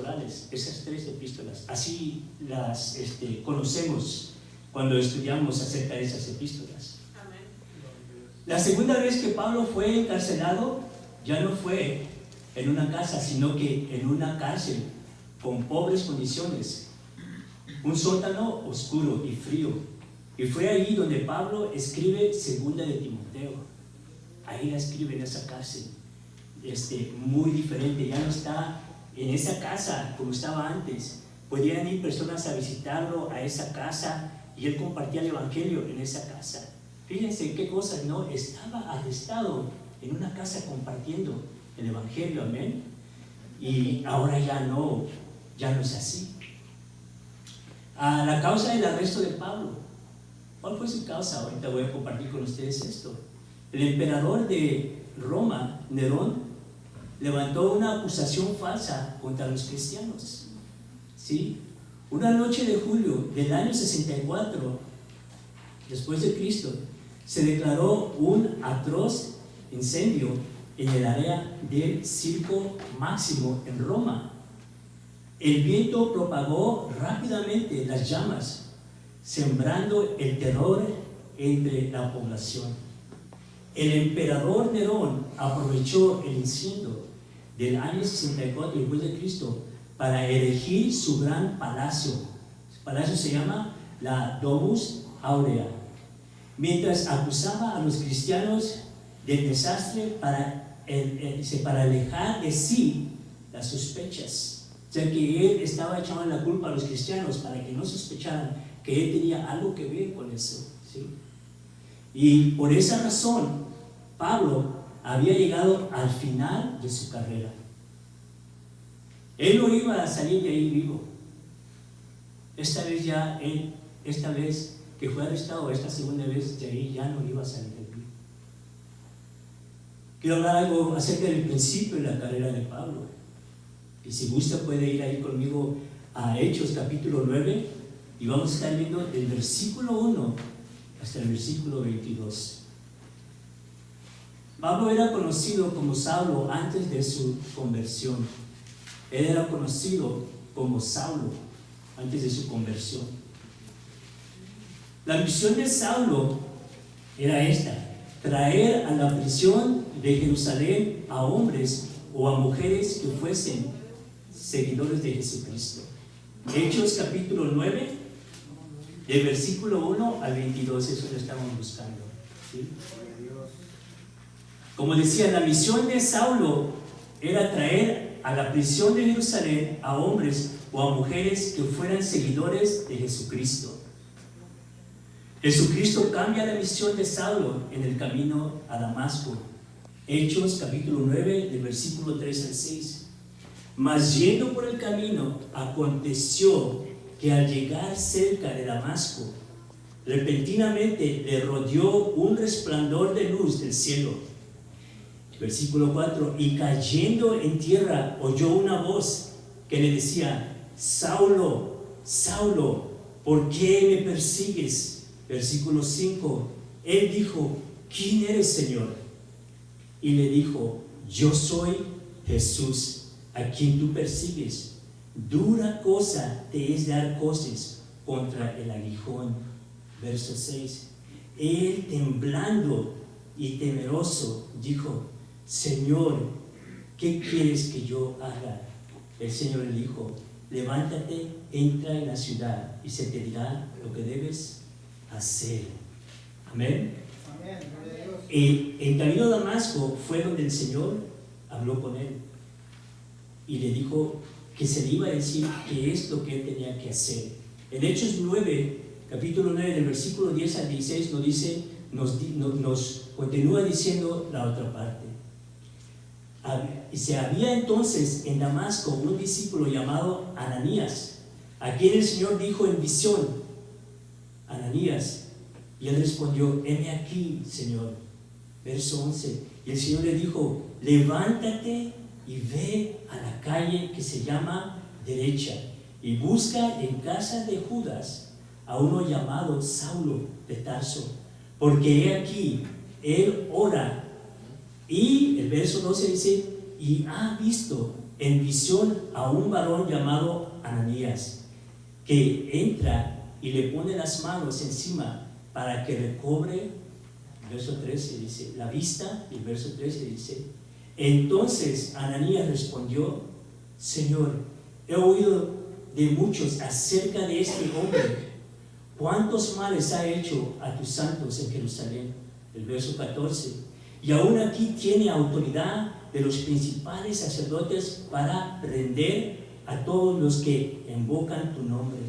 pastorales, esas 3 epístolas. Así las conocemos cuando estudiamos acerca de esas epístolas. Amén. La segunda vez que Pablo fue encarcelado, ya no fue en una casa, sino que en una cárcel con pobres condiciones, un sótano oscuro y frío. Y fue ahí donde Pablo escribe segunda de Timoteo. Ahí la escribe en esa cárcel. Muy diferente, ya no está en esa casa como estaba antes. Podían ir personas a visitarlo a esa casa y él compartía el evangelio en esa casa. Fíjense qué cosas, ¿no? Estaba arrestado en una casa compartiendo el evangelio, amén. Y ahora ya no es así. A la causa del arresto de Pablo, ¿cuál fue su causa? Ahorita voy a compartir con ustedes esto. El emperador de Roma, Nerón, levantó una acusación falsa contra los cristianos. ¿Sí? Una noche de julio del año 64 después de Cristo, se declaró un atroz incendio en el área del Circo Máximo en Roma. El viento propagó rápidamente las llamas, sembrando el terror entre la población. El emperador Nerón aprovechó el incendio del año 64 después de Cristo para erigir su gran palacio. El palacio se llama la Domus Aurea, mientras acusaba a los cristianos del desastre para alejar de sí las sospechas. O sea que él estaba echando la culpa a los cristianos para que no sospecharan que él tenía algo que ver con eso, ¿sí? Y por esa razón Pablo había llegado al final de su carrera. Él no iba a salir de ahí vivo. Esta vez que fue arrestado, esta segunda vez de ahí ya no iba a salir de vivo. Quiero hablar algo acerca del principio de la carrera de Pablo. Y si gusta puede ir ahí conmigo a Hechos capítulo 9 y vamos a estar viendo del versículo 1 hasta el versículo 22. Pablo era conocido como Saulo antes de su conversión. Él era conocido como Saulo antes de su conversión. La misión de Saulo era esta: traer a la prisión de Jerusalén a hombres o a mujeres que fuesen seguidores de Jesucristo. Hechos capítulo 9, del versículo 1 al 22, eso lo estamos buscando, ¿sí? Como decía, la misión de Saulo era traer a la prisión de Jerusalén a hombres o a mujeres que fueran seguidores de Jesucristo. Jesucristo cambia la misión de Saulo en el camino a Damasco. Hechos capítulo 9, del versículo 3 al 6. Mas yendo por el camino, aconteció que al llegar cerca de Damasco, repentinamente le rodeó un resplandor de luz del cielo. Versículo 4. Y cayendo en tierra, oyó una voz que le decía: Saulo, Saulo, ¿por qué me persigues? Versículo 5. Él dijo: ¿quién eres, Señor? Y le dijo: yo soy Jesús, a quien tú persigues. Dura cosa te es dar coces contra el aguijón. Verso 6. Él, temblando y temeroso, dijo: Señor, ¿qué quieres que yo haga? El Señor le dijo: levántate, entra en la ciudad y se te dirá lo que debes hacer. Amén. Y en camino a Damasco fue donde el Señor habló con él y le dijo que se le iba a decir qué es lo que él tenía que hacer. En Hechos 9, capítulo 9, del versículo 10 al 16 nos continúa diciendo la otra parte. Y se había entonces en Damasco un discípulo llamado Ananías, a quien el Señor dijo en visión: Ananías. Y él respondió: heme aquí, Señor. Verso 11. Y el Señor le dijo: levántate y ve a la calle que se llama Derecha y busca en casa de Judas a uno llamado Saulo de Tarso, porque he aquí, él ora. Y el verso 12 dice: y ha visto en visión a un varón llamado Ananías, que entra y le pone las manos encima para que recobre, verso 13 dice, la vista, y el verso 13 dice, entonces Ananías respondió, Señor, he oído de muchos acerca de este hombre, cuántos males ha hecho a tus santos en Jerusalén. El verso 14, y aún aquí tiene autoridad de los principales sacerdotes para prender a todos los que invocan tu nombre.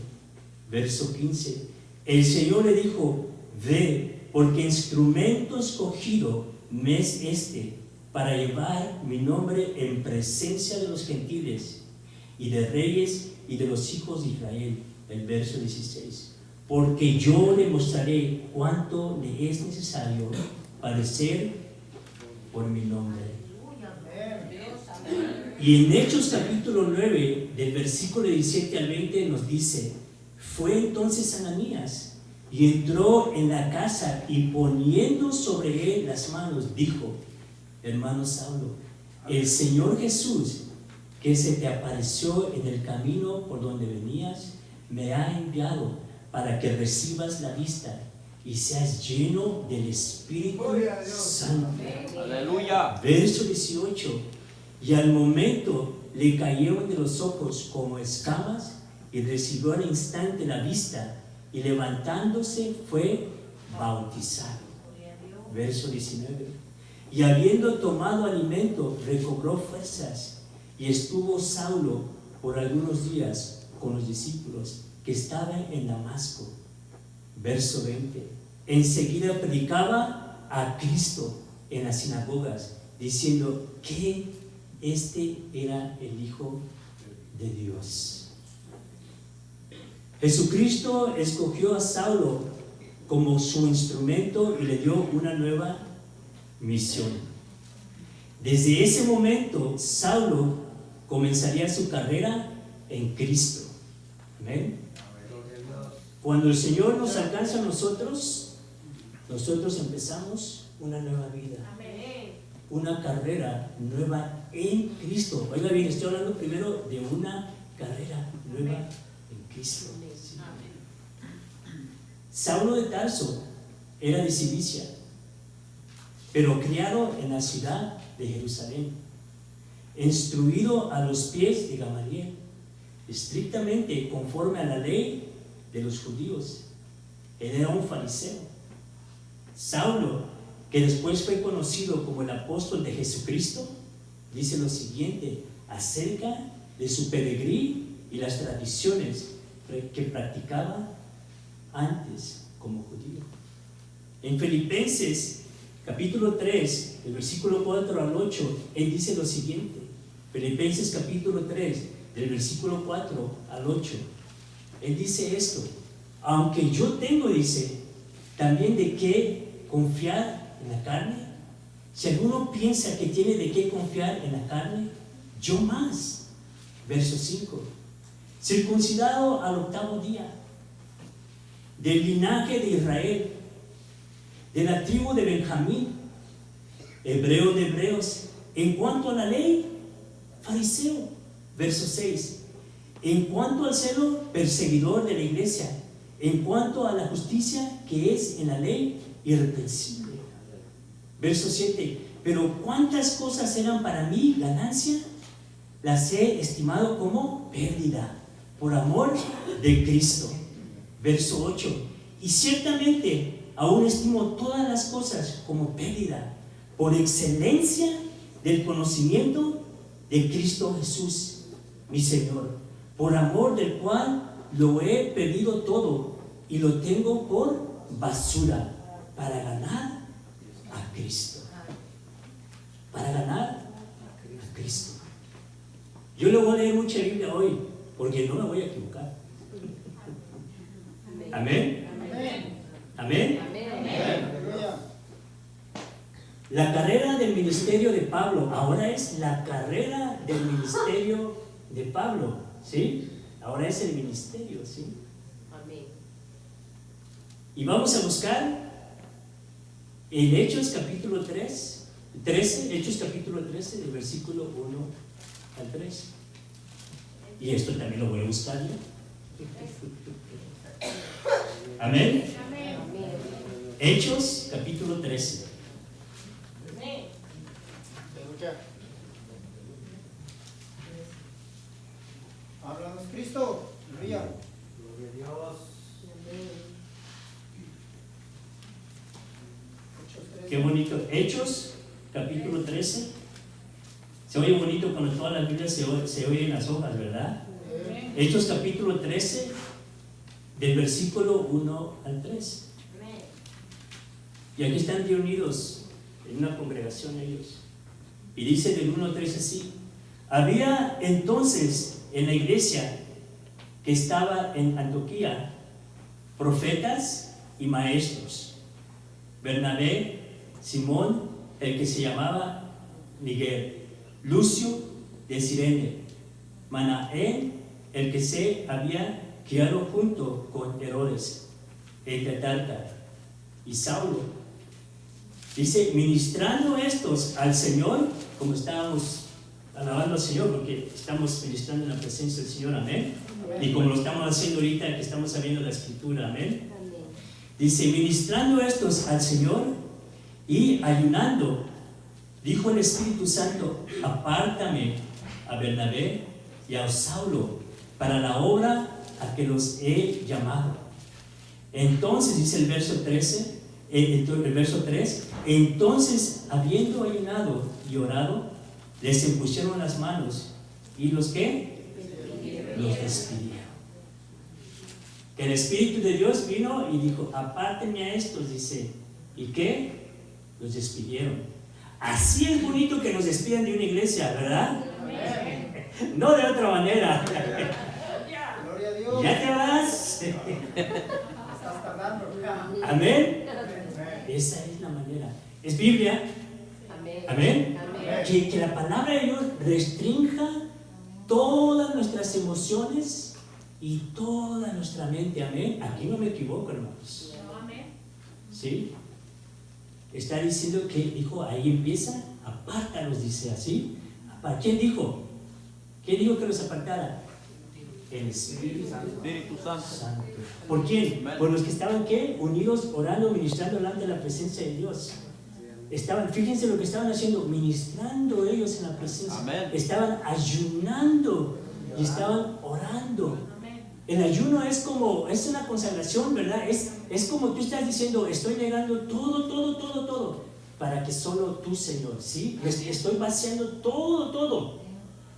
Verso 15, el Señor le dijo, ve, porque instrumento escogido me es este, para llevar mi nombre en presencia de los gentiles y de reyes y de los hijos de Israel. El verso 16, porque yo le mostraré cuánto le es necesario padecer por mi nombre. Y en Hechos capítulo 9, del versículo 17 al 20 nos dice, fue entonces Ananías y entró en la casa y poniendo sobre él las manos, dijo, hermano Saulo, el Señor Jesús, que se te apareció en el camino por donde venías, me ha enviado para que recibas la vista y seas lleno del Espíritu Santo. Aleluya. Verso 18, y al momento le cayeron de los ojos como escamas y recibió al instante la vista y levantándose fue bautizado. Verso 19, y habiendo tomado alimento recobró fuerzas y estuvo Saulo por algunos días con los discípulos que estaban en Damasco. Verso 20, enseguida predicaba a Cristo en las sinagogas, diciendo que este era el Hijo de Dios. Jesucristo escogió a Saulo como su instrumento y le dio una nueva misión. Desde ese momento, Saulo comenzaría su carrera en Cristo. Amén. Cuando el Señor nos alcanza a nosotros empezamos una nueva vida. Una carrera nueva en Cristo. Oiga bien, estoy hablando primero de una carrera nueva en Cristo. Saulo de Tarso era de Cilicia, pero criado en la ciudad de Jerusalén, instruido a los pies de Gamaliel, estrictamente conforme a la ley de los judíos. Él era un fariseo. Saulo, que después fue conocido como el apóstol de Jesucristo, dice lo siguiente acerca de su peregrí y las tradiciones que practicaba antes como judío. En Filipenses capítulo 3, del versículo 4 al 8, él dice lo siguiente. Filipenses capítulo 3, del versículo 4 al 8, él dice esto: aunque yo tengo, dice, también de qué confiar en la carne. Si alguno piensa que tiene de qué confiar en la carne, yo más. Verso 5, circuncidado al 8º día, del linaje de Israel, de la tribu de Benjamín, hebreo de hebreos, en cuanto a la ley, fariseo. Verso 6, en cuanto al celo, perseguidor de la iglesia, en cuanto a la justicia que es en la ley, irreprensible. Verso 7, pero cuántas cosas eran para mí ganancia, las he estimado como pérdida por amor de Cristo. Verso 8, y ciertamente aún estimo todas las cosas como pérdida por excelencia del conocimiento de Cristo Jesús, mi Señor, por amor del cual lo he perdido todo y lo tengo por basura para ganar a Cristo. Para ganar a Cristo. Yo le voy a leer mucha Biblia hoy porque no me voy a equivocar. Amén. Amén. La carrera del ministerio de Pablo ahora es la carrera del ministerio de Pablo, ¿sí? Ahora es el ministerio, ¿sí? Amén. Y vamos a buscar en Hechos capítulo 13, Hechos capítulo 13, del versículo 1 al 3. Y esto también lo voy a buscar yo. Amén. Hechos capítulo 13. Háblanos, Cristo. Gloria. Gloria a Dios. Qué bonito. Hechos capítulo 13. Se oye bonito cuando todas las Biblias se oyen las hojas, ¿verdad? Hechos capítulo 13, del versículo 1 al 3. Y aquí están reunidos en una congregación ellos. Y dice del 1 al 3 así: había entonces en la iglesia que estaba en Antioquía profetas y maestros: Bernabé, Simón, el que se llamaba Miguel, Lucio de Cirene, Manaén, el que se había criado junto con Herodes, el tetrarca, y Saulo. Dice, ministrando estos al Señor, como estábamos alabando al Señor, porque estamos ministrando en la presencia del Señor, amén. Y como lo estamos haciendo ahorita, que estamos sabiendo la Escritura, amén. Dice, ministrando estos al Señor y ayunando, dijo el Espíritu Santo: apártame a Bernabé y a Saulo para la obra a que los he llamado. Entonces, dice el verso 13, el verso 3, entonces, habiendo ayunado y orado, les impusieron las manos y los que los despidieron. El Espíritu de Dios vino y dijo: apártenme a estos, dice. ¿Y qué? Los despidieron. Así es bonito que nos despidan de una iglesia, ¿verdad? No de otra manera. Gloria a Dios. Ya te vas. Estás tardando. Amén. Esa es la manera. Es Biblia. Amén. Que la palabra de Dios restrinja todas nuestras emociones y toda nuestra mente. Amén. Aquí no me equivoco, hermanos. ¿Sí? Está diciendo que dijo, ahí empieza, apártalos, dice así. ¿Quién dijo? ¿Quién dijo que los apartara? El Espíritu Santo. ¿Por quién? Por los que estaban, ¿qué? Unidos, orando, ministrando delante de la presencia de Dios. Estaban, fíjense lo que estaban haciendo, ministrando ellos en la presencia. Amén. Estaban ayunando y estaban orando. El ayuno es como, es una consagración, ¿verdad? Es como tú estás diciendo, estoy negando todo, para que solo tú, Señor, ¿sí? Estoy vaciando todo,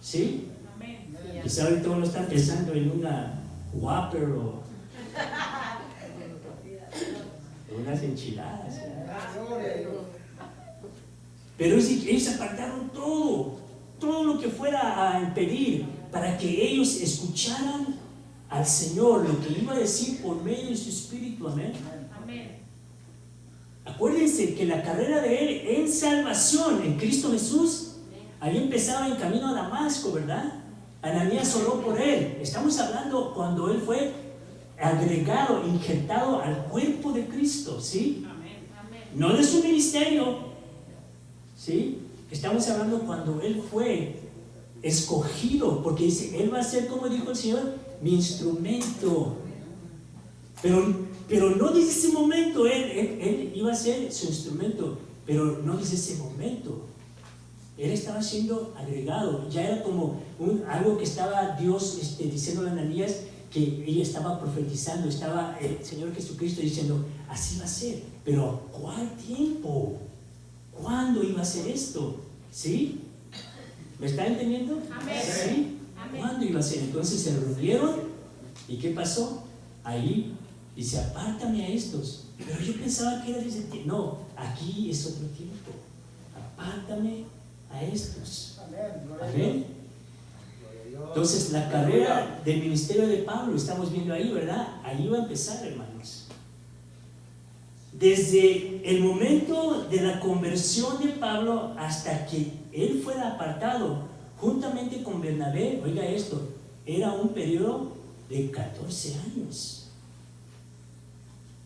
¿sí? Quizá ahorita uno está pensando en una Whopper o unas enchiladas, ¿verdad? Pero ellos apartaron todo lo que fuera a impedir para que ellos escucharan al Señor, lo que iba a decir por medio de su Espíritu, amén. Acuérdense que la carrera de él en salvación en Cristo Jesús había empezado en camino a Damasco, ¿verdad? Ananías oró por él. Estamos hablando cuando él fue agregado, injertado al cuerpo de Cristo, ¿sí? No de su ministerio, ¿sí? Estamos hablando cuando él fue escogido, porque dice, él va a ser, como dijo el Señor, mi instrumento. Pero no dice ese momento, él iba a ser su instrumento, pero no dice ese momento. Él estaba siendo agregado, ya era como algo que estaba Dios diciendo a Ananías, que ella estaba profetizando, estaba el Señor Jesucristo diciendo, así va a ser, pero ¿cuál tiempo? ¿Cuándo iba a ser esto? ¿Sí? ¿Me está entendiendo? Amén. ¿Sí? Amén. ¿Cuándo iba a ser? Entonces se reunieron, ¿y qué pasó? Ahí dice, apártame a estos. Pero yo pensaba que era desde tiempo. No, aquí es otro tiempo. Apártame a estos. Amén. Entonces la carrera del ministerio de Pablo, estamos viendo ahí, ¿verdad? Ahí va a empezar, hermanos. Desde el momento de la conversión de Pablo hasta que él fuera apartado, juntamente con Bernabé, oiga esto, era un periodo de 14 años.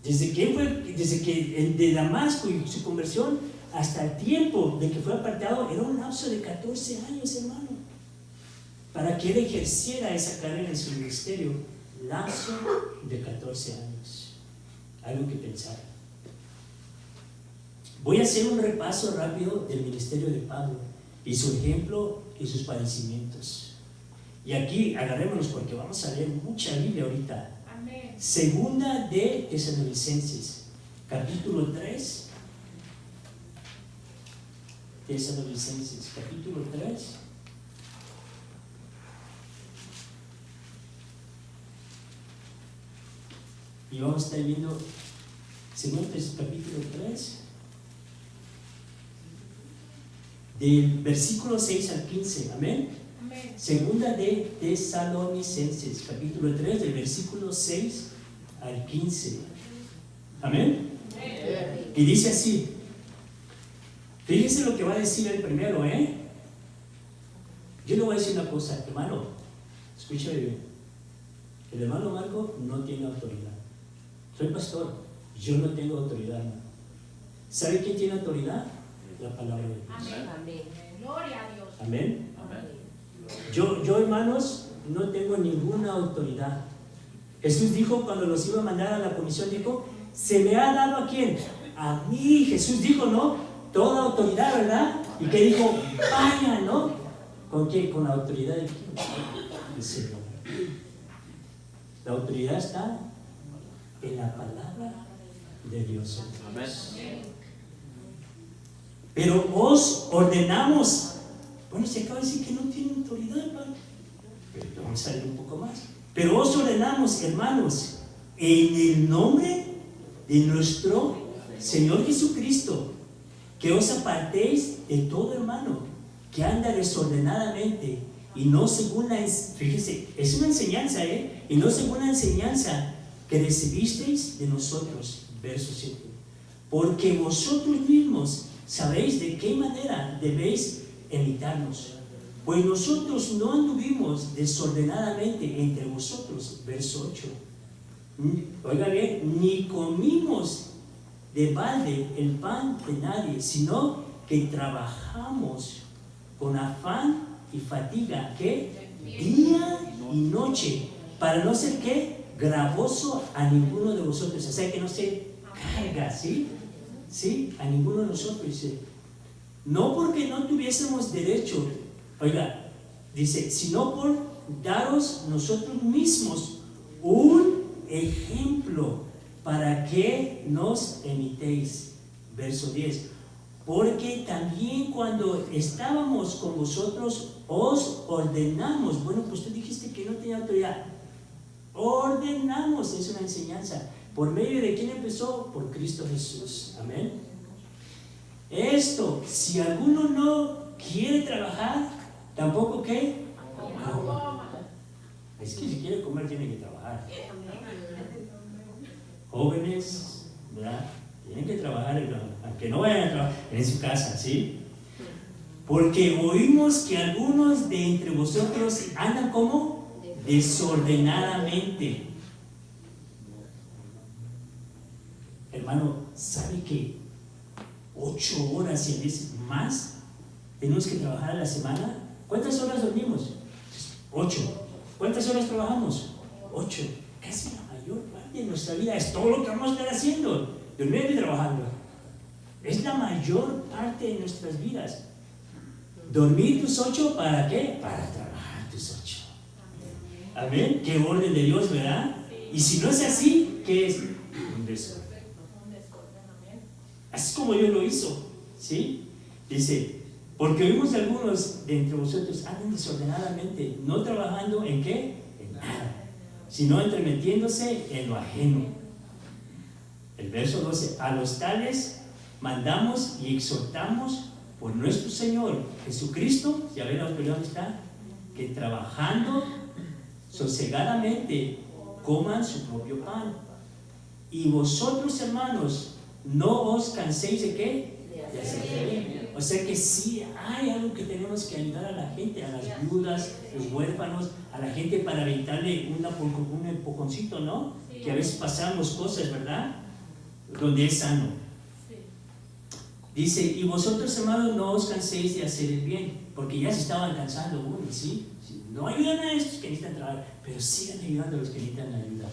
Desde que de Damasco y su conversión hasta el tiempo de que fue apartado, era un lapso de 14 años, hermano. para que él ejerciera esa carrera en su ministerio, lapso de 14 años. Algo que pensar. Voy a hacer un repaso rápido del ministerio de Pablo y su ejemplo y sus padecimientos. Y aquí agarrémonos porque vamos a leer mucha Biblia ahorita. Amén. Segunda de Tesalonicenses, capítulo 3. Tesalonicenses, capítulo 3. Y vamos a estar viendo según capítulo 3, del versículo 6 al 15. Amén. Amén. Segunda de Tesalonicenses, capítulo 3, del versículo 6 al 15. Amén. Amén. Y dice así. Fíjense lo que va a decir el primero, Yo le voy a decir una cosa, hermano. Escúchame bien. El hermano Marco no tiene autoridad. Soy pastor. Yo no tengo autoridad, hermano. ¿Sabe quién tiene autoridad? La palabra de Dios. Amén. Amén. Gloria a Dios. Amén. Amén. Yo, hermanos, no tengo ninguna autoridad. Jesús dijo cuando los iba a mandar a la comisión, dijo, ¿se me ha dado a quién? A mí. Jesús dijo, ¿no? Toda autoridad, ¿verdad? Y que dijo, vaya, ¿no? ¿Con qué? Con la autoridad de quién? Del Señor. La autoridad está en la palabra de Dios. Amén. Pero os ordenamos. Bueno, se acaba de decir que no tiene autoridad, hermano. Pero vamos a leer un poco más. Pero os ordenamos, hermanos, en el nombre de nuestro Señor Jesucristo, que os apartéis de todo hermano que anda desordenadamente y no según la, fíjese, es una enseñanza, y no según la enseñanza que recibisteis de nosotros. Verso 7. Porque vosotros mismos sabéis de qué manera debéis imitarnos, pues nosotros no anduvimos desordenadamente entre vosotros. Verso 8. Oiga bien, ni comimos de balde el pan de nadie, sino que trabajamos con afán y fatiga, ¿qué? Día y noche, para no ser, ¿qué? Gravoso a ninguno de vosotros. O sea, que no se carga, ¿sí? ¿Sí? A ninguno de nosotros, dice. No porque no tuviésemos derecho, oiga, dice, sino por daros nosotros mismos un ejemplo para que nos imitéis. Verso 10. Porque también cuando estábamos con vosotros os ordenamos. Bueno, pues tú dijiste que no tenía autoridad. Ordenamos, es una enseñanza. ¿Por medio de quién empezó? Por Cristo Jesús. Amén. Esto, si alguno no quiere trabajar, tampoco ¿qué? Es que si quiere comer tiene que trabajar. Jóvenes, ¿verdad? Tienen que trabajar, aunque no vayan a trabajar en su casa, ¿sí? Porque oímos que algunos de entre vosotros andan como desordenadamente. Hermano, ¿sabe que 8 horas y a veces más tenemos que trabajar a la semana? ¿Cuántas horas dormimos? 8. ¿Cuántas horas trabajamos? 8. Casi la mayor parte de nuestra vida es todo lo que vamos a estar haciendo, durmiendo y trabajando. Es la mayor parte de nuestras vidas. Dormir tus 8, ¿para qué? Para trabajar tus 8. Amén. Qué orden de Dios, ¿verdad? Y si no es así, ¿qué es? Un desorden. Así como Dios lo hizo, ¿sí? Dice, porque oímos de algunos de entre vosotros andan desordenadamente, no trabajando en qué, en nada, sino entremetiéndose en lo ajeno. El verso 12, a los tales mandamos y exhortamos por nuestro Señor Jesucristo, ya ven la autoridad donde está, que trabajando sosegadamente coman su propio pan. Y vosotros, hermanos, no os canséis de qué, de hacer bien. O sea que sí hay algo que tenemos que ayudar a la gente, a las viudas, los huérfanos, a la gente para evitarle un empujoncito, ¿no? Que a veces pasamos cosas, ¿verdad? Donde es sano. Dice, y vosotros, hermanos, no os canséis de hacer el bien, porque ya se estaban cansando unos, ¿sí? No ayudan a estos que necesitan trabajar, pero sigan ayudando a los que necesitan ayuda.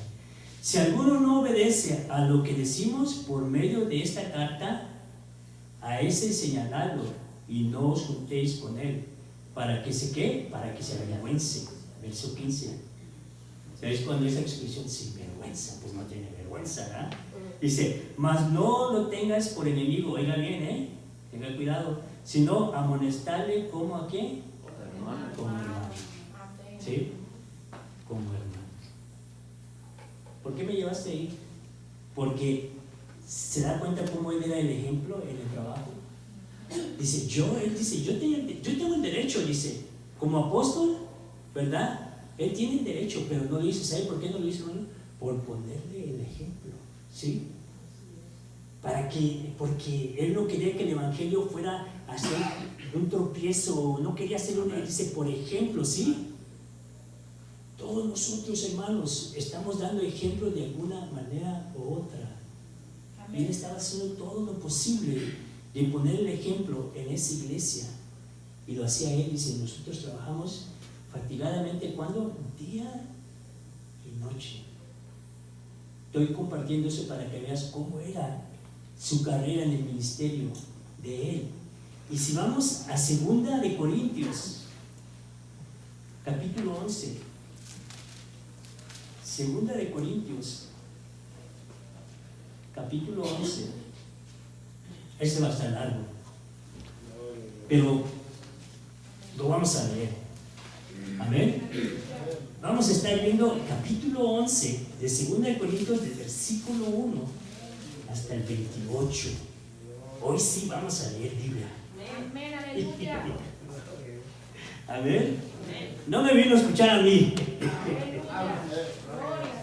Si alguno no obedece a lo que decimos por medio de esta carta, a ese señaladlo y no os juntéis con él, para que se ¿qué? Para que se avergüence. Verso 15. ¿Sabéis cuando esa expresión sin vergüenza? Pues no tiene vergüenza, ¿verdad? Dice, mas no lo tengas por enemigo, oiga bien, tenga cuidado, sino amonestarle como a quién, como hermano, ¿sí? Como hermano. ¿Por qué me llevaste ahí? Porque se da cuenta cómo él era el ejemplo en el trabajo. Dice, él dice, yo tengo el derecho, dice, como apóstol, ¿verdad? Él tiene el derecho, pero no lo hizo. ¿Sabe por qué no lo hizo, hermano? Por ponerle el ejemplo, ¿sí? Porque él no quería que el evangelio fuera a ser un tropiezo, no quería hacer dice, por ejemplo, ¿sí? Todos nosotros, hermanos, estamos dando ejemplo de alguna manera u otra. Él estaba haciendo todo lo posible de poner el ejemplo en esa iglesia, y lo hacía él. Dice, nosotros trabajamos fatigadamente, ¿cuándo? Día y noche. Estoy compartiendo eso para que veas cómo era su carrera en el ministerio de él. Y si vamos a 2 de Corintios, capítulo 11, 2 de Corintios, capítulo 11, ese va a estar largo, pero lo vamos a leer. Amén. Vamos a estar viendo el capítulo 11 de 2 de Corintios, del versículo 1 hasta el 28. Hoy sí vamos a leer Biblia. Amén, aleluya. Amén. No me vino a escuchar a mí.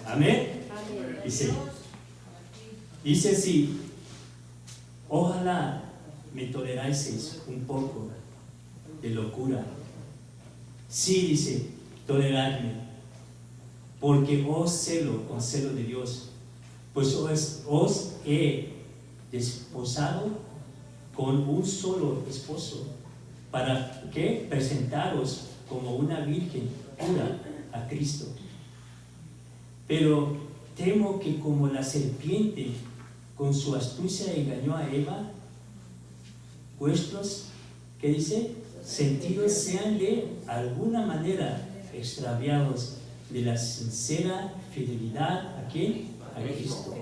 Amén. Dice así: ojalá me toleráis un poco de locura. Sí, dice, toleradme, porque os celo con celo de Dios, pues os he desposado con un solo esposo, para que presentaros como una virgen pura a Cristo. Pero temo que como la serpiente con su astucia engañó a Eva, vuestros, ¿qué dice?, sentidos sean de alguna manera extraviados de la sincera fidelidad ¿a quién? A Cristo.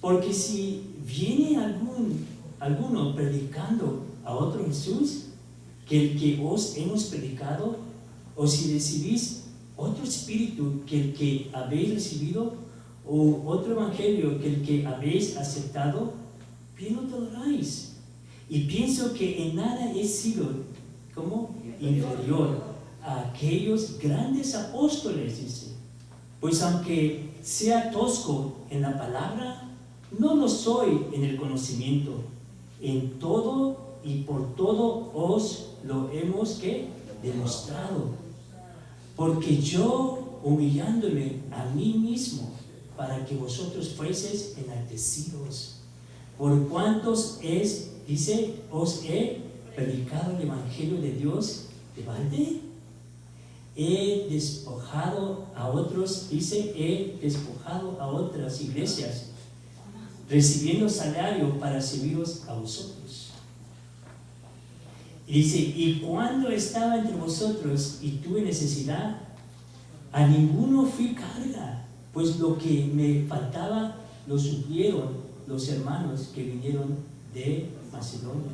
Porque si viene alguno predicando a otro Jesús que el que os hemos predicado, o si recibís otro espíritu que el que habéis recibido, o otro evangelio que el que habéis aceptado, bien lo toleráis. Y pienso que en nada he sido como inferior a aquellos grandes apóstoles, dice. Pues aunque sea tosco en la palabra, no lo soy en el conocimiento. En todo y por todo os lo hemos ¿qué? Demostrado. Porque yo, humillándome a mí mismo, para que vosotros fueseis enaltecidos, por cuantos dice, os he predicado el evangelio de Dios de balde. He despojado a otros, dice, he despojado a otras iglesias, recibiendo salario para serviros a vosotros. Y dice, y cuando estaba entre vosotros y tuve necesidad, a ninguno fui carga, pues lo que me faltaba lo suplieron los hermanos que vinieron de Macedonia.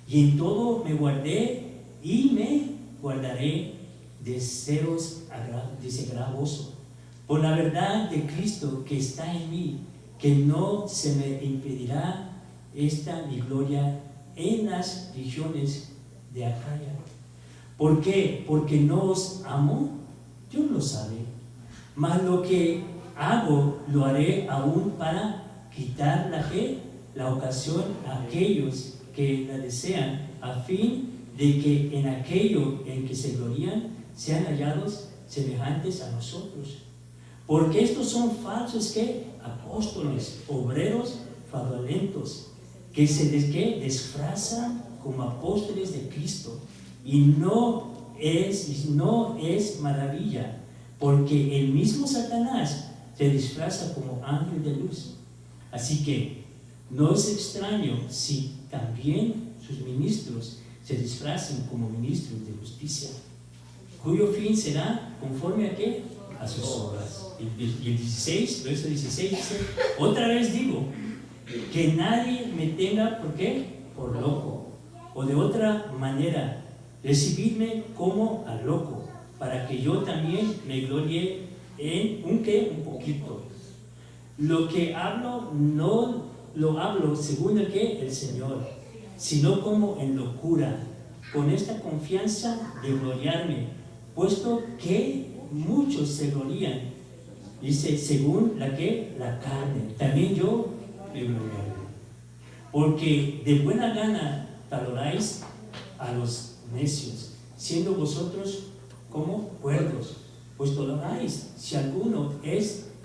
Y en todo me guardé y me guardaré de seros gravoso, por la verdad de Cristo que está en mí, que no se me impedirá esta mi gloria en las regiones de Acaya. ¿Por qué? Porque no os amo, Dios lo sabe, mas lo que hago lo haré aún para quitar la ocasión a aquellos que la desean, a fin de que en aquello en que se glorían sean hallados semejantes a nosotros. Porque estos son falsos ¿qué? Apóstoles, obreros fraudulentos, que disfrazan como apóstoles de Cristo, y no es maravilla, porque el mismo Satanás se disfraza como ángel de luz. Así que no es extraño si también sus ministros se disfrazan como ministros de justicia, cuyo fin será conforme a ¿qué? A sus obras. Y el 16, verso 16 dice: otra vez digo, que nadie me tenga, ¿por qué? Por loco, o de otra manera, recibidme como a loco, para que yo también me glorie en un poquito. Lo que hablo no lo hablo según el Señor, sino como en locura, con esta confianza de gloriarme, puesto que muchos se glorían. Dice, según la carne, también yo me gloriaré. Porque de buena gana valoráis a los necios, siendo vosotros como cuerdos, pues toleráis si alguno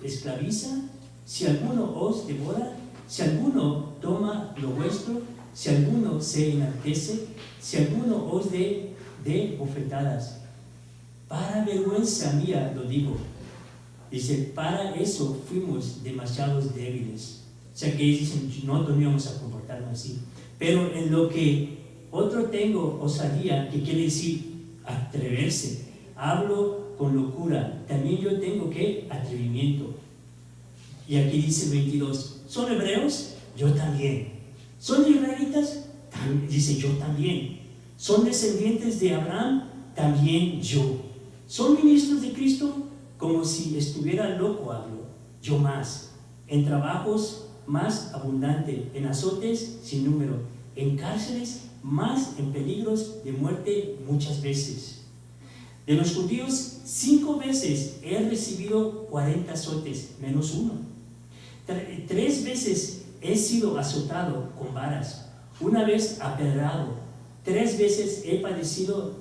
esclaviza, si alguno os devora, si alguno toma lo vuestro, si alguno se enaltece, si alguno os dé bofetadas. Para vergüenza mía lo digo. Dice, para eso fuimos demasiados débiles. O sea que ellos dicen, no íbamos a comportarnos así. Pero en lo que otro tengo osadía, que quiere decir atreverse, hablo con locura, también yo tengo atrevimiento. Y aquí dice el 22, ¿son hebreos? Yo también. ¿Son israelitas? Dice, yo también. ¿Son descendientes de Abraham? También yo. ¿Son ministros de Cristo? Como si estuviera loco hablo, yo más. En trabajos más abundante, en azotes sin número, en cárceles más, en peligros de muerte muchas veces. De los judíos 5 veces he recibido 40 azotes, menos uno. 3 veces he sido azotado con varas, una vez apedrado, 3 veces he padecido,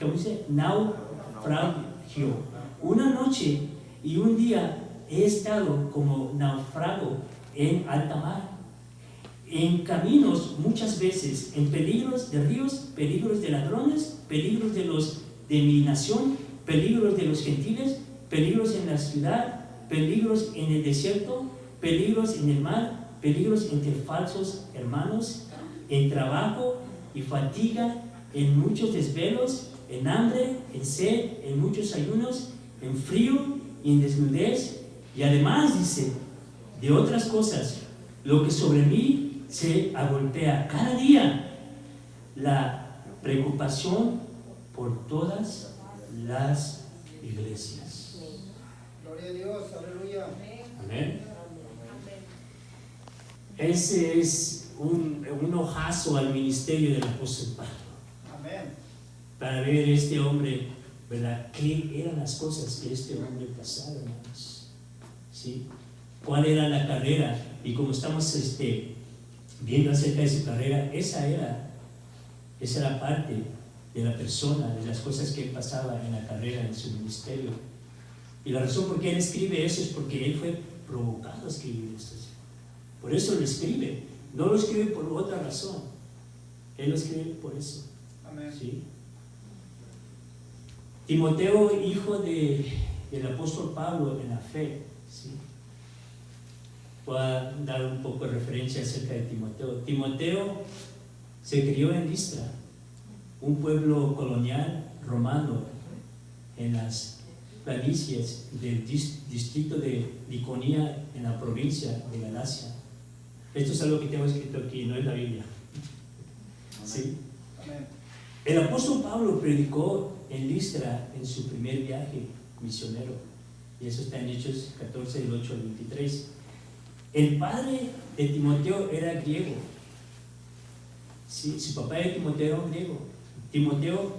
¿cómo dice? Naufragio. Una noche y un día he estado como náufrago en alta mar, en caminos muchas veces, en peligros de ríos, peligros de ladrones, peligros de mi nación, peligros de los gentiles, peligros en la ciudad, peligros en el desierto, peligros en el mar, peligros entre falsos hermanos, en trabajo y fatiga, en muchos desvelos, en hambre, en sed, en muchos ayunos, en frío y en desnudez, y además dice, de otras cosas, lo que sobre mí se agolpea cada día, la preocupación por todas las iglesias. Gloria a Dios, aleluya. Amén. Ese es un ojazo al ministerio del apóstol Pablo. Amén. Para ver este hombre, ¿verdad? ¿Qué eran las cosas que este hombre pasaba, hermanos? ¿Sí? ¿Cuál era la carrera? Y como estamos viendo acerca de su carrera, esa era parte de la persona, de las cosas que él pasaba en la carrera, en su ministerio. Y la razón por qué él escribe eso es porque él fue provocado a escribir esto. Por eso lo escribe. No lo escribe por otra razón. Él lo escribe por eso. Amén. ¿Sí? Timoteo, hijo del apóstol Pablo en la fe. ¿Sí? Voy a dar un poco de referencia acerca de Timoteo. Timoteo se crió en Listra, un pueblo colonial romano en las planicies del distrito de Liconía, en la provincia de Galacia. Esto es algo que tengo escrito aquí, no es la Biblia. ¿Sí? Amén. El apóstol Pablo predicó en Listra en su primer viaje misionero, y eso está en Hechos 14, del 8 al 23. El padre de Timoteo era griego. Sí, su papá de Timoteo era griego. Timoteo,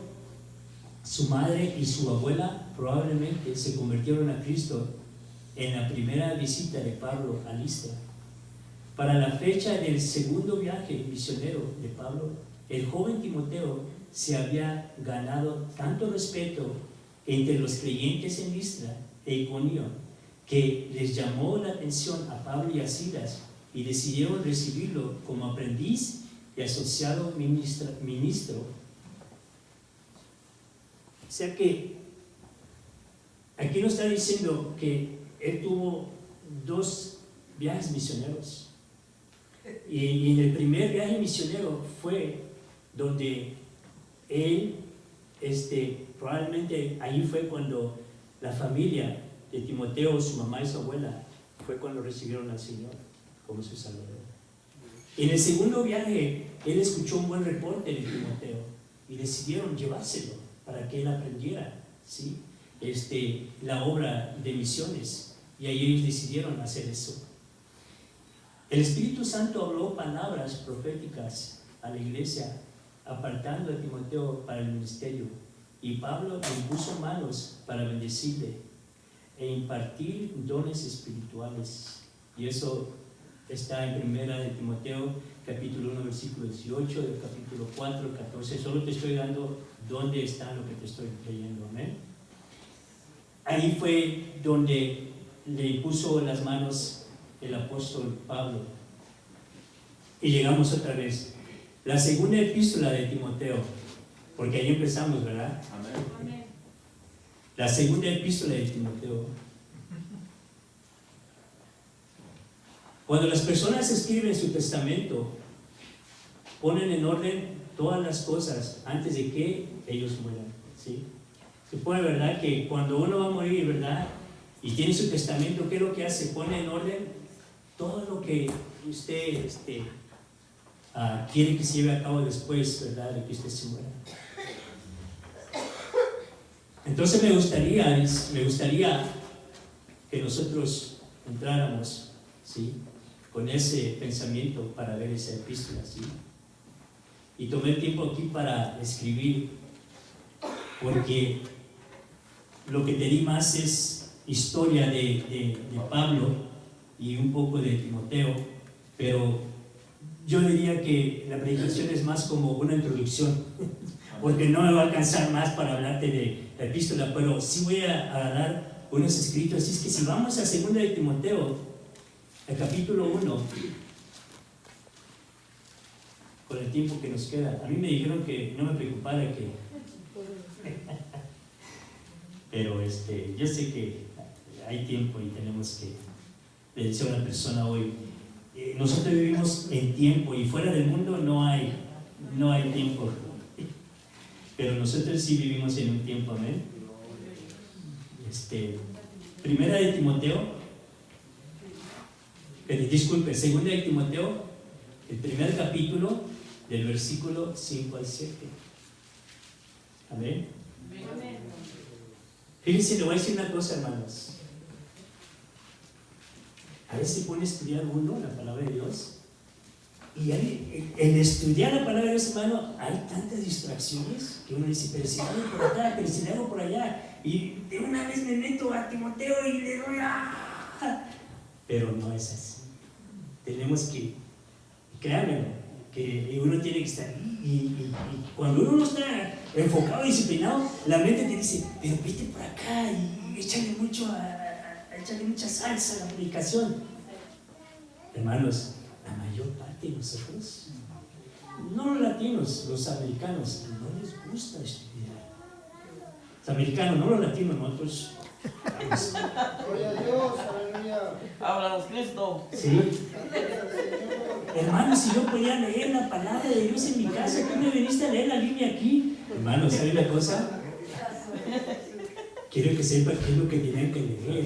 su madre y su abuela probablemente se convirtieron a Cristo en la primera visita de Pablo a Listra. Para la fecha del segundo viaje misionero de Pablo, el joven Timoteo se había ganado tanto respeto entre los creyentes en Listra e Iconio, que les llamó la atención a Pablo y a Silas y decidieron recibirlo como aprendiz y asociado ministro. O sea que aquí nos está diciendo que él tuvo 2 viajes misioneros. Y en el primer viaje misionero fue donde él, probablemente ahí fue cuando la familia de Timoteo, su mamá y su abuela, fue cuando recibieron al Señor como su Salvador. En el segundo viaje, él escuchó un buen reporte de Timoteo y decidieron llevárselo para que él aprendiera, ¿sí? La obra de misiones, y ahí ellos decidieron hacer eso. El Espíritu Santo habló palabras proféticas a la iglesia, apartando a Timoteo para el ministerio, y Pablo le impuso manos para bendecirle e impartir dones espirituales. Y eso está en 1 de Timoteo, capítulo 1, versículo 18, del capítulo 4, 14. Solo te estoy dando dónde está lo que te estoy leyendo, amén. Ahí fue donde le impuso las manos el apóstol Pablo. Y llegamos otra vez. La segunda epístola de Timoteo, porque ahí empezamos, ¿verdad? Amén. La segunda epístola de Timoteo. Cuando las personas escriben su testamento, ponen en orden todas las cosas antes de que ellos mueran, ¿sí? Supone, ¿verdad?, que cuando uno va a morir, ¿verdad?, y tiene su testamento, ¿qué es lo que hace? Pone en orden todo lo que usted quiere que se lleve a cabo después, ¿verdad?, de que usted se muera. Entonces me gustaría que nosotros entráramos, ¿sí?, con ese pensamiento para ver esa epístola, ¿sí? Y tomé el tiempo aquí para escribir, porque lo que te di más es historia de Pablo y un poco de Timoteo, pero yo diría que la predicación es más como una introducción, porque no me va a alcanzar más para hablarte de la epístola, pero sí voy a dar unos escritos. Así es que si vamos a 2 de Timoteo, el capítulo 1, con el tiempo que nos queda, a mí me dijeron que no me preocupara pero yo sé que hay tiempo y tenemos que, le decía a una persona hoy, nosotros vivimos en tiempo y fuera del mundo no hay tiempo, pero nosotros sí vivimos en un tiempo, amén. Primera de Timoteo, disculpe, segunda de Timoteo, el primer capítulo, del versículo 5 al 7. Amén. Amén. Fíjense, le voy a decir una cosa, hermanos. A veces se pone a estudiar uno la palabra de Dios, y en estudiar la palabra de Dios, hermano, hay tantas distracciones que uno dice, pero si le hago por acá, pero si le hago por allá, y de una vez me meto a Timoteo y le doy pero no es así. Tenemos que, créanmelo, que uno tiene que estar ahí, y cuando uno no está enfocado y disciplinado, la mente te dice, pero vete por acá y échale mucha salsa a la predicación. Hermanos, la mayor parte de nosotros, no los latinos, los americanos, no les gusta estudiar. Los americanos, no los latinos, nosotros. Gloria a Dios, aleluya. Háblanos, Cristo. Sí. Hermanos, si yo podía leer la palabra de Dios en mi casa, ¿qué me viniste a leer la Biblia aquí? Hermanos, ¿saben la cosa? Quiero que sepan qué es lo que tienen que leer,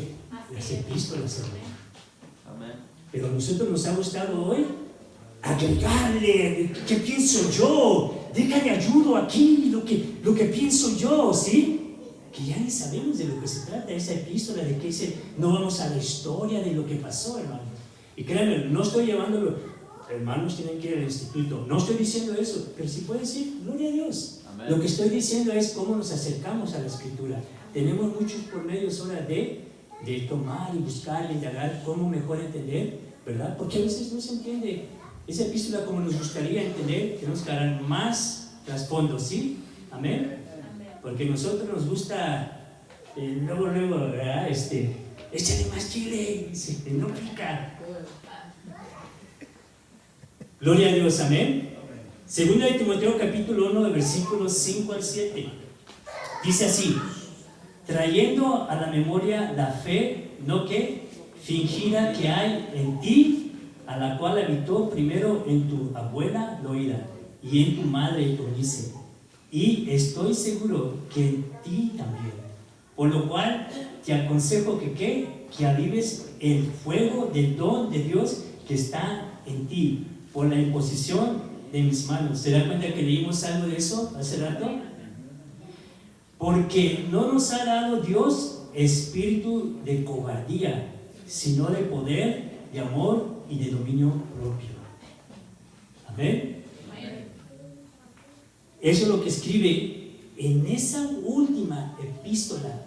las epístolas, hermano. Amén. Pero a nosotros nos ha gustado hoy agregarle, ¿qué pienso yo? Déjale ayudo aquí, lo que pienso yo, ¿sí? Que ya ni sabemos de lo que se trata esa epístola, de que no vamos a la historia de lo que pasó, hermano. Y créanme, no estoy llevándolo, hermanos tienen que ir al instituto, no estoy diciendo eso, pero si puede decir, gloria a Dios. Amén. Lo que estoy diciendo es cómo nos acercamos a la escritura. Tenemos muchos por medios ahora de tomar y buscar y indagar cómo mejor entender, ¿verdad? Porque a veces no se entiende esa epístola como nos gustaría entender, tenemos que dar más trasfondo, ¿sí? Amén. Porque a nosotros nos gusta, luego, ¿verdad? Échale más chile, no pica. Gloria a Dios, amén. Segunda de Timoteo capítulo 1, de versículos 5 al 7. Dice así: trayendo a la memoria la fe, no que fingida que hay en ti, a la cual habitó primero en tu abuela Loida y en tu madre Eunice, y estoy seguro que en ti también. Por lo cual te aconsejo que avives el fuego del don de Dios que está en ti, por la imposición de mis manos. ¿Se da cuenta que leímos algo de eso hace rato? Porque no nos ha dado Dios espíritu de cobardía, sino de poder, de amor y de dominio propio. Amén. Eso es lo que escribe en esa última epístola.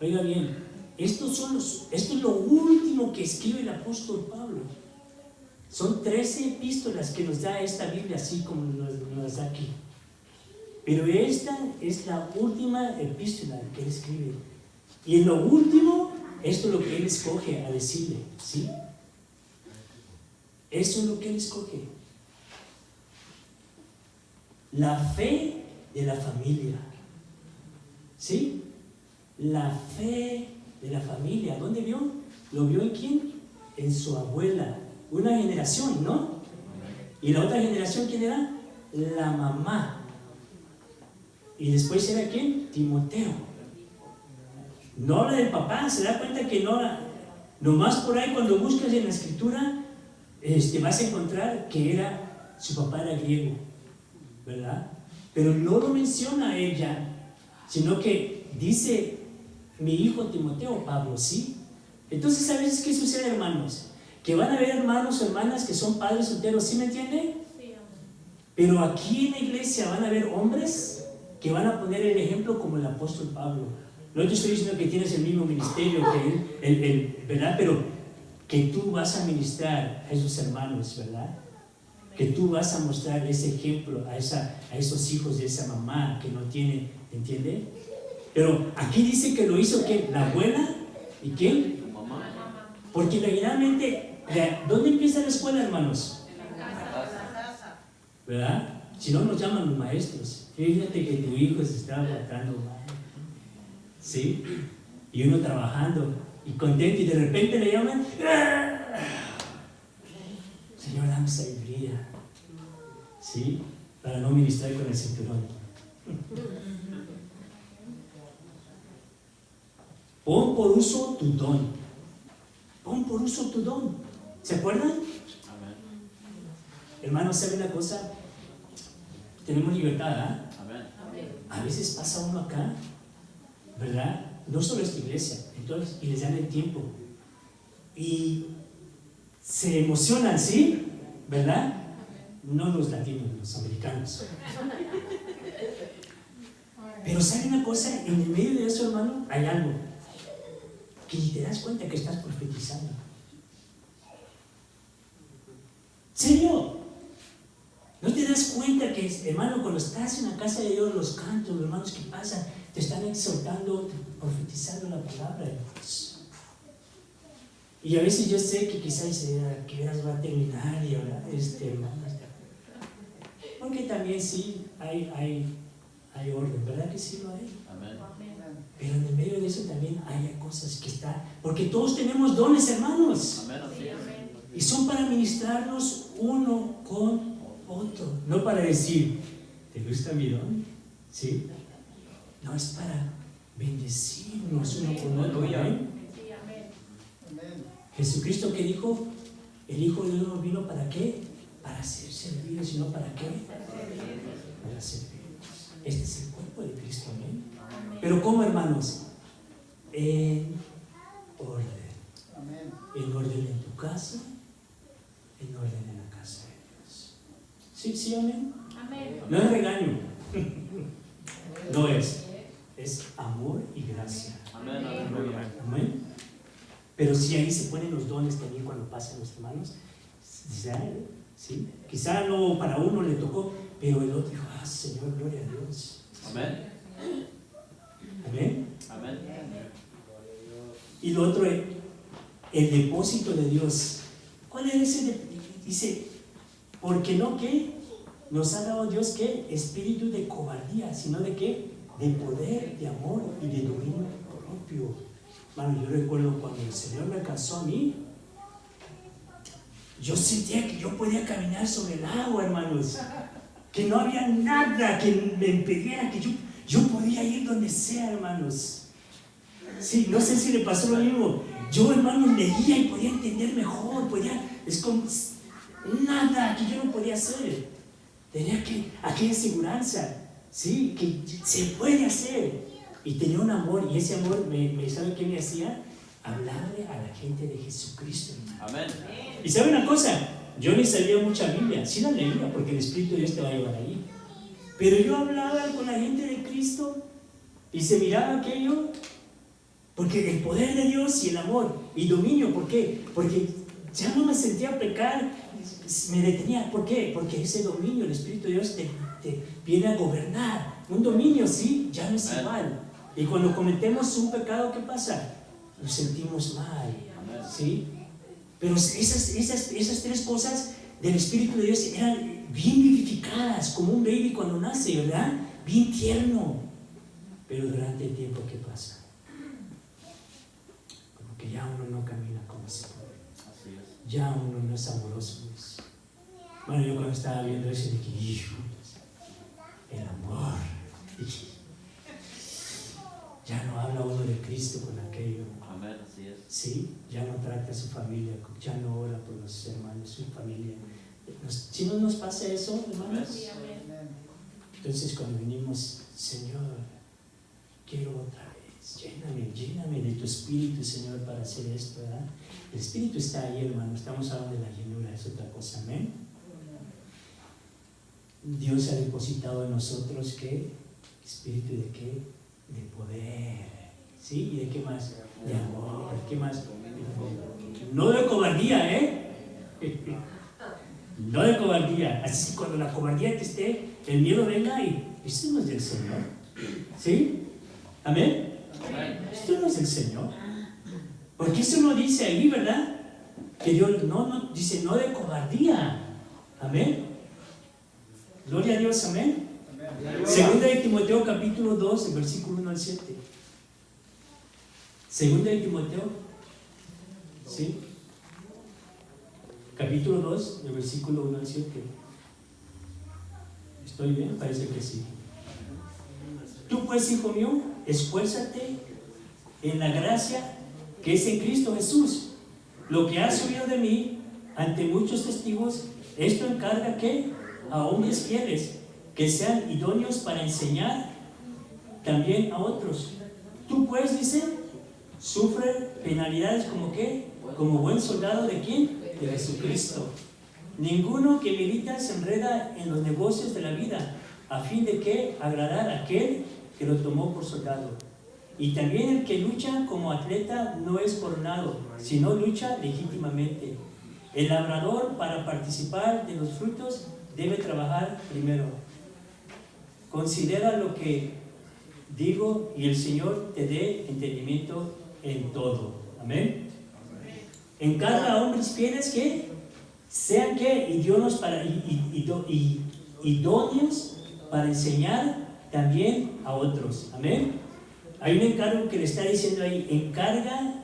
Oiga bien, esto es lo último que escribe el apóstol Pablo. Son 13 epístolas que nos da esta Biblia, así como nos da aquí. Pero esta es la última epístola que él escribe. Y en lo último, esto es lo que él escoge a decirle, ¿sí? Eso es lo que él escoge. La fe de la familia. ¿Sí? La fe de la familia. ¿Dónde vio? ¿Lo vio en quién? En su abuela. Una generación, ¿no? ¿Y la otra generación quién era? La mamá. ¿Y después era quién? Timoteo. No la del papá. Se da cuenta que no la... Nomás por ahí cuando buscas en la escritura vas a encontrar que su papá era griego, ¿verdad? Pero no lo menciona ella, sino que dice mi hijo Timoteo, Pablo, ¿sí? Entonces, a veces, ¿qué sucede, hermanos? Que van a haber hermanos o hermanas que son padres solteros, ¿sí me entiende? Sí. Pero aquí en la iglesia van a haber hombres que van a poner el ejemplo como el apóstol Pablo. No te estoy diciendo que tienes el mismo ministerio que él, ¿verdad? Pero que tú vas a ministrar a esos hermanos, ¿verdad? Que tú vas a mostrar ese ejemplo a esos hijos de esa mamá que no tiene, ¿entiende? Pero aquí dice que lo hizo ¿quién? La abuela y ¿quién? Tu mamá. Porque generalmente, ¿dónde empieza la escuela, hermanos? ¿Verdad? Si no nos llaman los maestros. Fíjate que tu hijo se está portando mal, ¿sí? Y uno trabajando y contento y de repente le llaman, Señor, dame sabiduría, ¿sí? Para no ministrar con el cinturón. Pon por uso tu don. Pon por uso tu don. ¿Se acuerdan? Amén. Hermanos, ¿saben una cosa? Tenemos libertad, ¿ah? Amén. A veces pasa uno acá, ¿verdad? No solo esta iglesia, entonces, y les dan el tiempo. Y se emocionan, ¿sí? ¿Verdad? No los latinos, los americanos. Pero ¿saben una cosa? En el medio de eso, hermano, hay algo que ni te das cuenta que estás profetizando. ¿Serio? ¿No te das cuenta que, hermano, cuando estás en la casa de Dios, los cantos, los hermanos que pasan, te están exhortando, profetizando la palabra de Dios? Y a veces yo sé que quizás que horas va a terminar y ahora, hermano, porque también sí hay orden, ¿verdad que sí lo hay? Amén. Pero en el medio de eso también hay cosas que están, porque todos tenemos dones, hermanos, Amén. Así es. y son para ministrarnos uno con otro, no para decir, ¿te gusta mi don? ¿Sí? No, es para bendecirnos uno con otro. ¿Amén? Sí, amén. Amén. Jesucristo que dijo, el Hijo de Dios no vino ¿para qué? Para ser servido, sino ¿para qué? Para servir. Este es el cuerpo de Cristo, amén. Pero ¿cómo, hermanos? En orden. Amén. En orden en tu casa, en orden en la casa de Dios. ¿Sí, sí, amén? Amén. No es regaño. No es amor y gracia. Amén. Aleluya. Amén. Pero sí, ahí se ponen los dones también cuando pasan los hermanos. ¿Sí? Quizá no para uno le tocó, pero el otro dijo, Señor, gloria a Dios. Amén. Amén. Amén. Y lo otro es el depósito de Dios. ¿Cuál es ese? Dice, Porque no que nos ha dado Dios que espíritu de cobardía, sino de qué, de poder, de amor y de dominio propio. Hermano, yo recuerdo cuando el Señor me alcanzó a mí, yo sentía que yo podía caminar sobre el agua, hermanos, que no había nada que me impediera, que yo podía ir donde sea, hermanos. Sí, no sé si le pasó lo mismo. Yo, hermano, leía y podía entender mejor, es como nada que yo no podía hacer. Tenía aquella seguranza, sí, que se puede hacer. Y tenía un amor, y ese amor, ¿sabe qué me hacía? Hablarle a la gente de Jesucristo, hermano. Amén. Y sabe una cosa, yo ni sabía mucha Biblia, sí la leía, porque el Espíritu de Dios te va a llevar ahí. Pero yo hablaba con la gente de Cristo y se miraba aquello, porque el poder de Dios y el amor y dominio, ¿por qué? Porque ya no me sentía pecar, me detenía. ¿Por qué? Porque ese dominio, el Espíritu de Dios te viene a gobernar. Un dominio, sí, ya no es igual. Y cuando cometemos un pecado, ¿qué pasa? Nos sentimos mal, ¿sí? Pero esas tres cosas del Espíritu de Dios eran bien vivificadas, como un baby cuando nace, ¿verdad? Bien tierno. Pero durante el tiempo, ¿qué pasa? Como que ya uno no camina como se puede. Así es. Ya uno no es amoroso. Bueno, yo cuando estaba viendo eso, dije, hijo, el amor. Ya no habla uno de Cristo con aquello. Amén, así es. Sí, ya no trata a su familia, ya no ora por los hermanos, su familia. Si no nos pasa eso, hermanos. Sí, amén. Entonces cuando venimos, Señor, quiero otra vez, lléname de tu Espíritu, Señor, para hacer esto, ¿verdad? El Espíritu está ahí, hermano, estamos hablando de la llenura, es otra cosa, amén. Dios ha depositado en nosotros, ¿qué? Espíritu de qué? De poder, ¿sí? ¿Y de qué más? De amor, ¿qué más? No de cobardía, ¿eh? No de cobardía. Así que cuando la cobardía te esté, el miedo venga y esto no es del Señor, ¿sí? ¿Amén? Esto no es del Señor. Porque eso no dice ahí, ¿verdad? Que Dios no dice no de cobardía. Amén. Gloria a Dios, amén. Segunda de Timoteo capítulo 2, el versículo 1 al 7. Segunda de Timoteo, ¿sí? Capítulo 2, el versículo 1 al 7. ¿Estoy bien? Parece que sí. Tú pues, hijo mío, esfuérzate en la gracia que es en Cristo Jesús. Lo que has oído de mí ante muchos testigos, esto encarga que a hombres fieles que sean idóneos para enseñar también a otros. Tú pues, dice, sufre penalidades como qué, como buen soldado de quién, de Jesucristo. Ninguno que milita se enreda en los negocios de la vida a fin de que agradar a aquel que lo tomó por soldado. Y también el que lucha como atleta no es coronado, sino lucha legítimamente. El labrador, para participar de los frutos, debe trabajar primero. Considera lo que digo y el Señor te dé entendimiento en todo. Amén. Encarga a hombres fieles que sean que idóneos para enseñar también a otros. Amén. Hay un encargo que le está diciendo ahí, encarga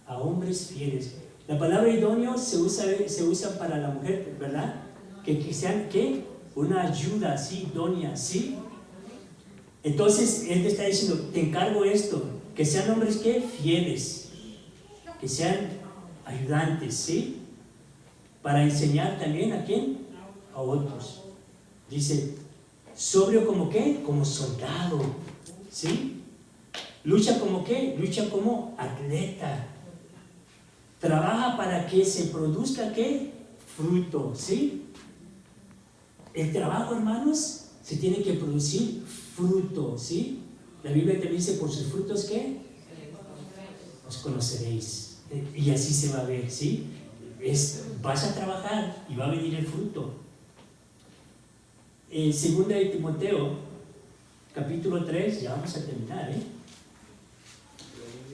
a hombres fieles. La palabra idóneo se usa para la mujer, ¿verdad? Que sean, ¿qué? Una ayuda, ¿sí? Idónea, ¿sí? Entonces, él te está diciendo, te encargo esto, que sean hombres, ¿qué? Fieles, que sean ayudantes, ¿sí? Para enseñar también, ¿a quién? A otros. Dice, sobrio como ¿qué? Como soldado, ¿sí? Lucha como ¿qué? Lucha como atleta. Trabaja para que se produzca ¿qué? Fruto, ¿sí? El trabajo, hermanos, se tiene que producir fruto, ¿sí? La Biblia te dice, por sus frutos, ¿qué? Os conoceréis. Y así se va a ver, ¿sí? Vas a trabajar y va a venir el fruto. Segunda de Timoteo, capítulo 3, ya vamos a terminar,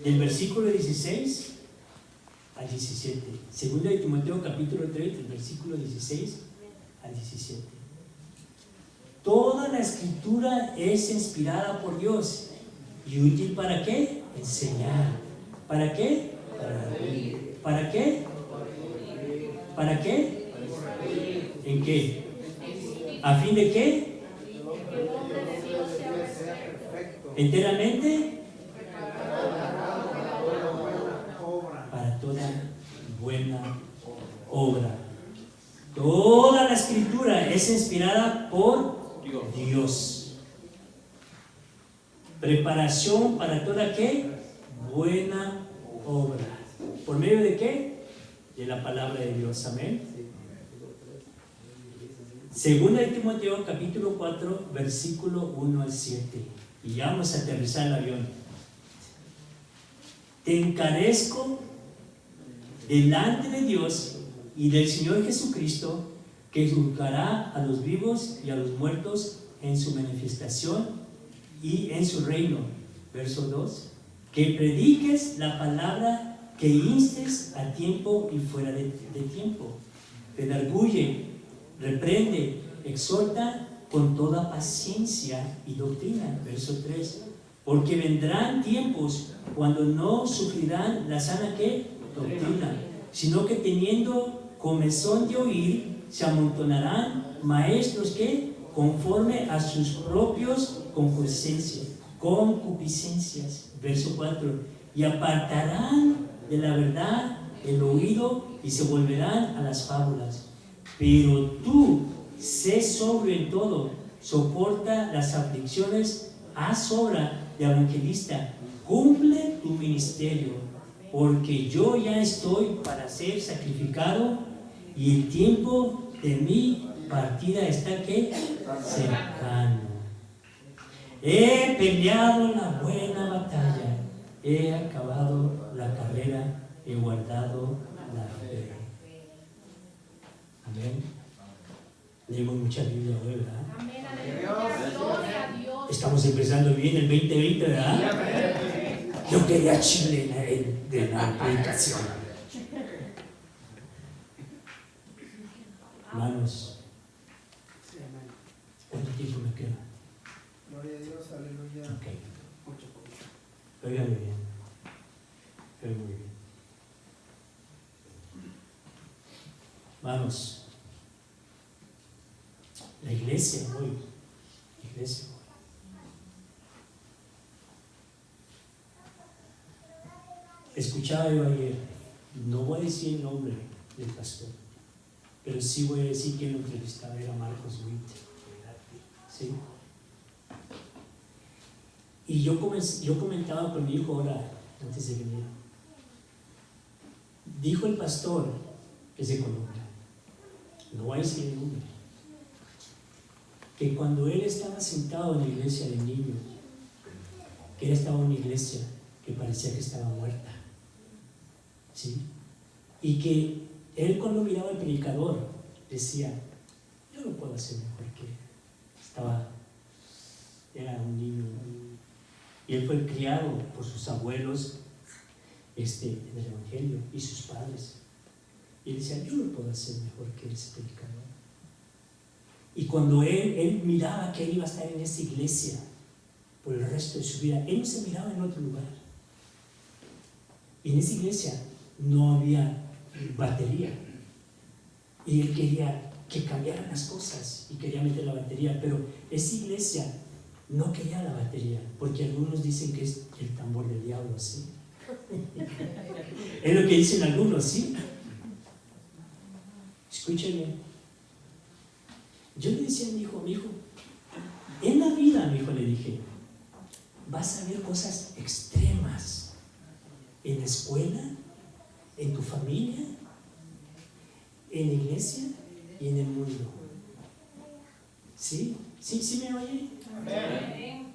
del versículo 16 al 17. Segunda de Timoteo, capítulo 3, del versículo 16 al 17. Toda la escritura es inspirada por Dios y útil ¿para qué? Enseñar. ¿Para qué? ¿Para qué? ¿Para qué? ¿En qué? ¿A fin de qué? Enteramente para toda buena obra. Toda la escritura es inspirada por Dios. Preparación para toda ¿qué? Buena obra. ¿Por medio de qué? De la palabra de Dios. Amén. Segunda de Timoteo capítulo 4 versículo 1 al 7. Y ya vamos a aterrizar el avión. Te encarezco delante de Dios y del Señor Jesucristo, que juzgará a los vivos y a los muertos en su manifestación y en su reino. Verso 2. Que prediques la palabra, que instes a tiempo y fuera de tiempo. Redarguye, reprende, exhorta con toda paciencia y doctrina. Verso 3. Porque vendrán tiempos cuando no sufrirán la sana ¿qué? Doctrina, sino que teniendo comezón de oír, se amontonarán maestros que conforme a sus propios concupiscencias. Verso 4. Y apartarán de la verdad el oído y se volverán a las fábulas. Pero tú, sé sobrio en todo, soporta las aflicciones, haz obra de evangelista, cumple tu ministerio, porque yo ya estoy para ser sacrificado y el tiempo de mi partida está ¿qué? Cercano. He peleado la buena batalla, he acabado la carrera, he guardado la fe. Amén. Leemos mucha Biblia hoy, ¿verdad? Amén, aleluya, gloria a Dios. Estamos empezando bien el 2020, ¿verdad? Yo quería Chile de la predicación. Hermanos, ¿cuánto tiempo me queda? Gloria a Dios, aleluya. Ok. Óigame bien. Óigame muy bien. Hermanos, la iglesia hoy, escuchaba yo ayer, no voy a decir el nombre del pastor, pero sí voy a decir que lo entrevistaba, era Marcos Witt. ¿Sí? Y yo comentaba con mi hijo ahora, antes de venir. Dijo el pastor, que es de Colombia, no voy a decir el nombre, que cuando él estaba sentado en la iglesia de niño, que él estaba en una iglesia que parecía que estaba muerta, ¿sí? Y que él cuando miraba al predicador decía, yo no puedo hacer mejor que era un niño, y él fue criado por sus abuelos en el evangelio y sus padres, y él decía, yo no puedo hacer mejor que ese predicador. Y cuando él miraba que él iba a estar en esa iglesia por el resto de su vida, él no se miraba en otro lugar. Y en esa iglesia no había batería. Y él quería que cambiaran las cosas y quería meter la batería, pero esa iglesia no quería la batería, porque algunos dicen que es el tambor del diablo, ¿sí? Es lo que dicen algunos, ¿sí? Escúchenme. Yo le decía a mi hijo, en la vida, mi hijo, le dije, vas a ver cosas extremas en la escuela, en tu familia, en la iglesia y en el mundo. ¿Sí? ¿Sí me oye? Amén.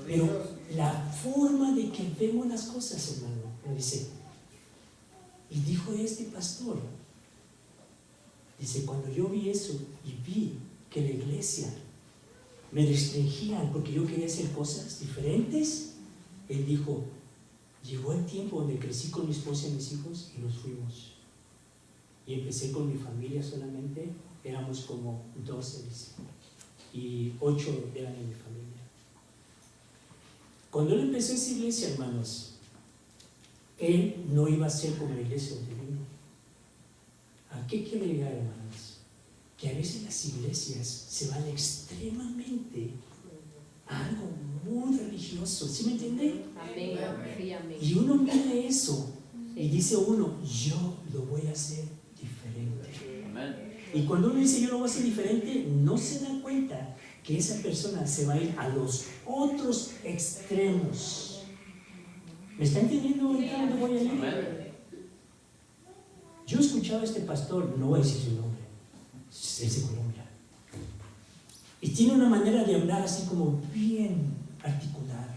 Pero la forma de que vemos las cosas, hermano, me dice, y dijo este pastor, dice, cuando yo vi eso y vi que la iglesia me restringían porque yo quería hacer cosas diferentes, él dijo, llegó el tiempo donde crecí con mi esposa y mis hijos y nos fuimos. y empecé con mi familia solamente, éramos como 12 y 8 eran en mi familia. Cuando él empezó esa iglesia, hermanos, él no iba a ser como la iglesia donde vino. ¿A qué quiero llegar, hermanos? Que a veces las iglesias se van extremadamente a algo muy religioso, ¿sí me entiende? Amén. Sí, amén. Y uno mira eso y dice uno, yo lo voy a hacer diferente. Amén. Y cuando uno dice yo lo voy a hacer diferente, no se da cuenta que esa persona se va a ir a los otros extremos. ¿Me está entendiendo ahorita dónde voy a ir? Amén. Yo he escuchado a este pastor, no voy a decir su nombre, es de Colombia, y tiene una manera de hablar así como bien articulada,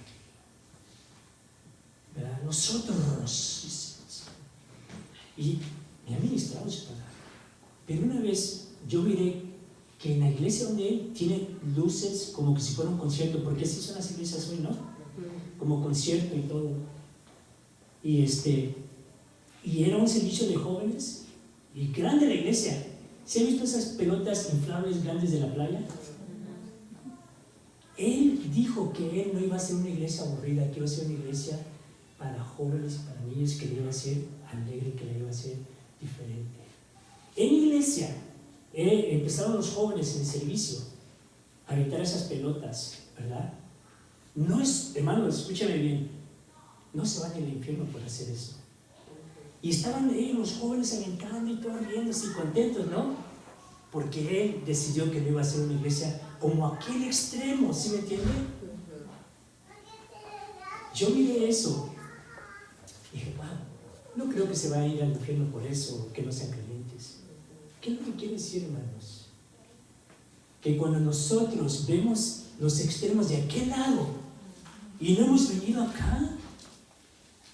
¿verdad? Nosotros, y me ha ministrado su palabra. Pero una vez yo miré que en la iglesia donde él tiene luces como que si fuera un concierto, porque así son las iglesias hoy, ¿no? Como concierto y todo. Y era un servicio de jóvenes y grande la iglesia. ¿Se han visto esas pelotas inflables grandes de la playa? Él dijo que él no iba a ser una iglesia aburrida, que iba a ser una iglesia para jóvenes y para niños, que le iba a ser alegre, que le iba a ser diferente. En iglesia empezaron los jóvenes en el servicio a aventar esas pelotas, ¿verdad? No es, hermanos, escúchame bien, no se van al infierno por hacer eso. Y estaban los jóvenes aventando y todos riéndose y contentos, ¿no? Porque él decidió que no iba a ser una iglesia como aquel extremo, ¿sí me entiende? Yo miré eso y dije, wow, no creo que se va a ir al infierno por eso, que no sean creyentes. ¿Qué es lo que quiere decir, hermanos? Que cuando nosotros vemos los extremos de aquel lado y no hemos venido acá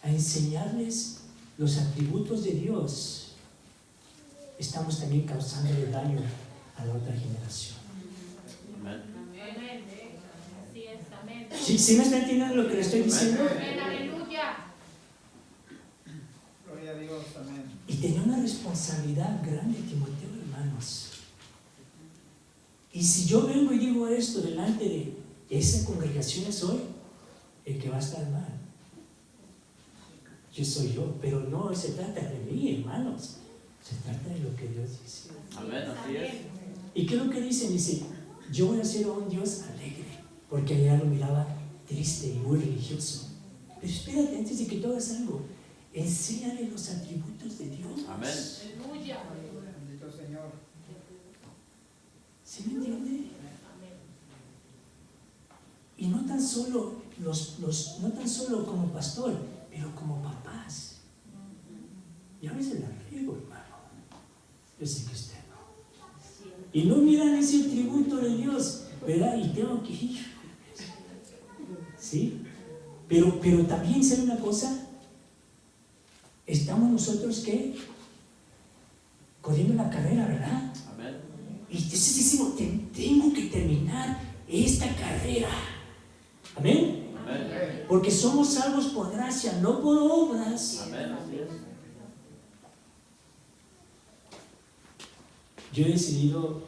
a enseñarles los atributos de Dios, estamos también causando daño a la otra generación. Amén. Amén. Así es, amén. ¿Sí me está entendiendo lo que le estoy diciendo? Amén, aleluya. Gloria a Dios, amén. Y tenía una responsabilidad grande, Timoteo, hermanos. Y si yo vengo y digo esto delante de esa congregación hoy, el que va a estar mal, yo soy yo, pero no se trata de mí, hermanos, se trata de lo que Dios dice. Amén, así es. ¿Y qué es lo que dice? Dice, yo voy a ser un Dios alegre, porque allá lo miraba triste y muy religioso. Pero espérate, antes de que tú hagas algo, enséñale los atributos de Dios. Amén. Aleluya. Bendito Señor. ¿Sí me entiende? Amén. Y no tan solo no tan solo como pastor, pero como papás. Y a veces la riego, hermano. Yo sé que usted no. Y no miran ese atributo de Dios, ¿verdad? Y tengo que ir. ¿Sí? Pero también, ¿sabe una cosa? Estamos nosotros, ¿qué? Corriendo la carrera, ¿verdad? Amén. Y entonces decimos, tengo que terminar esta carrera. ¿Amén? Amén. Porque somos salvos por gracia, no por obras. Amén, así es. Yo he decidido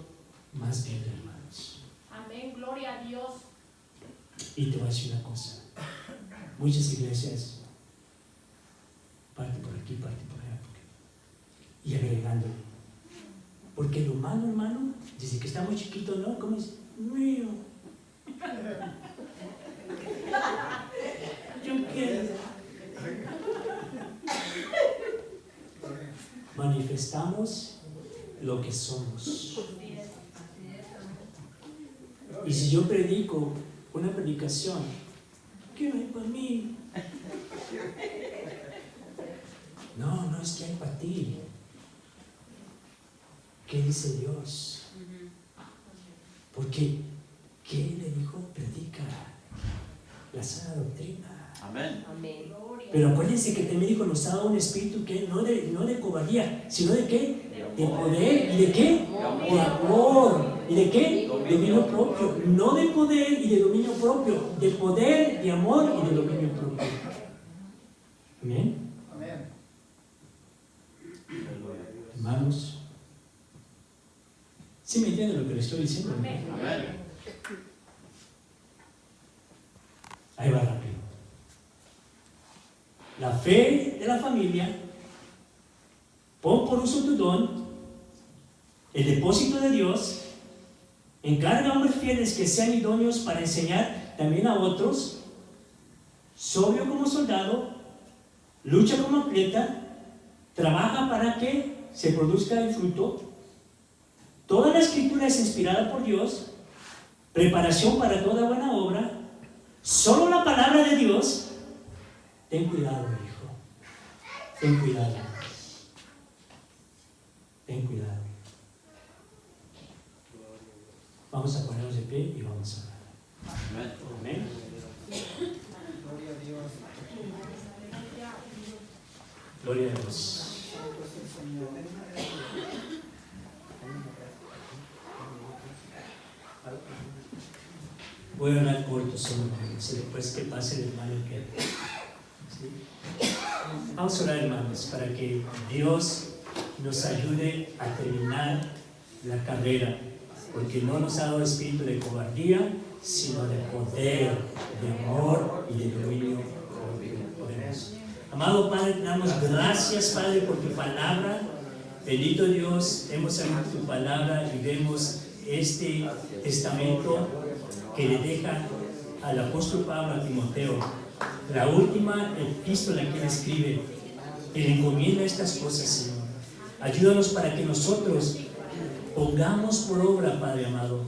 más bien, hermanos. Amén, gloria a Dios. Y te voy a decir una cosa. Muchas iglesias, parte por aquí, parte por allá, y agregándole. Porque lo malo, hermano, desde que estamos chiquitos, ¿no? ¿Cómo es? Mío. Yo quiero. Manifestamos lo que somos. Y si yo predico una predicación, ¿qué hay para mí? No es que hay para ti. ¿Qué dice Dios? Porque, ¿qué le dijo? Predica la sana doctrina. Amén. Amén. Pero acuérdense que también dijo, nos ha dado un espíritu que no de cobardía, sino de qué? De poder. ¿Y de qué? De amor. ¿Y de qué? Dominio propio. No de poder y de dominio propio. De poder, de amor y de dominio propio. Amén. Amén. Hermanos, Hermanos, ¿sí me entienden lo que les estoy diciendo? Amén. Amén. Ahí va rápido. La fe de la familia, pon por uso tu don, el depósito de Dios, encarga a hombres fieles que sean idóneos para enseñar también a otros, sobrio como soldado, lucha como atleta, trabaja para que se produzca el fruto. Toda la escritura es inspirada por Dios, preparación para toda buena obra. Solo la palabra de Dios. Ten cuidado, hijo. Ten cuidado. Ten cuidado. Vamos a ponernos de pie y vamos a orar. Amén. Amén. Gloria a Dios. Gloria a Dios. Santo es el Señor. Voy a hablar corto solo, después que pase el hermano que... ¿sí? Vamos a orar, hermanos, para que Dios nos ayude a terminar la carrera, porque no nos ha dado espíritu de cobardía, sino de poder, de amor y de dominio poderoso. Amado Padre, te damos gracias, Padre, por tu palabra. Bendito Dios, hemos abierto tu palabra y vemos este testamento que le deja al apóstol Pablo a Timoteo, la última epístola que él escribe, que le encomienda estas cosas, Señor. Ayúdanos para que nosotros pongamos por obra, Padre amado,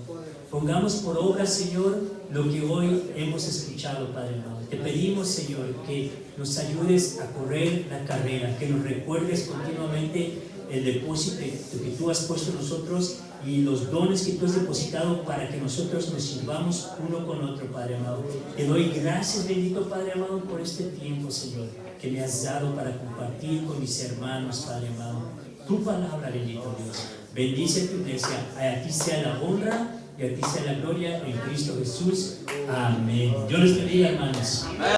pongamos por obra, Señor, lo que hoy hemos escuchado, Padre amado. Te pedimos, Señor, que nos ayudes a correr la carrera, que nos recuerdes continuamente el depósito que tú has puesto en nosotros y los dones que tú has depositado para que nosotros nos sirvamos uno con otro, Padre amado. Te doy gracias, bendito Padre amado, por este tiempo, Señor, que me has dado para compartir con mis hermanos, Padre amado, tu palabra, bendito Dios. Bendice tu iglesia, a ti sea la honra y a ti sea la gloria en Cristo Jesús. Amén. Dios les bendiga, hermanos.